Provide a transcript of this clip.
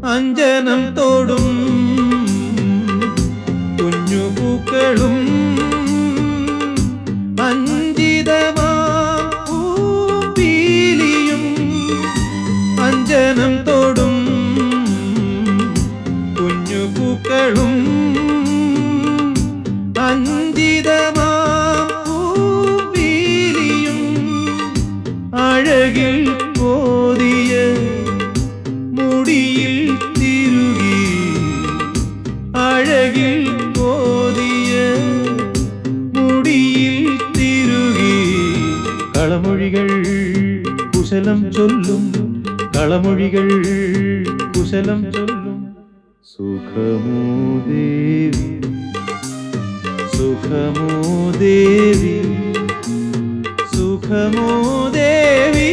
അഞ്ജനം തോടും കുഞ്ഞു പൂക്കളും അഞ്ജിതമാം പൂപ്പീലിയും അഞ്ജനം തോടും കുഞ്ഞു പൂക്കളും അഞ്ജിതമാം പൂപ്പീലിയും അഴകിൽ പോതിയ മുടിയിൽ തിരുകി അഴകിൽ പോതിയ മുടിയിൽ തിരുകി കളമൊഴികൾ കുശലം ചൊല്ലും കളമൊഴികൾ കുശലം ചൊല്ലും സുഖമോ ദേവി സുഖമോ ദേവി സുഖമോ ദേവി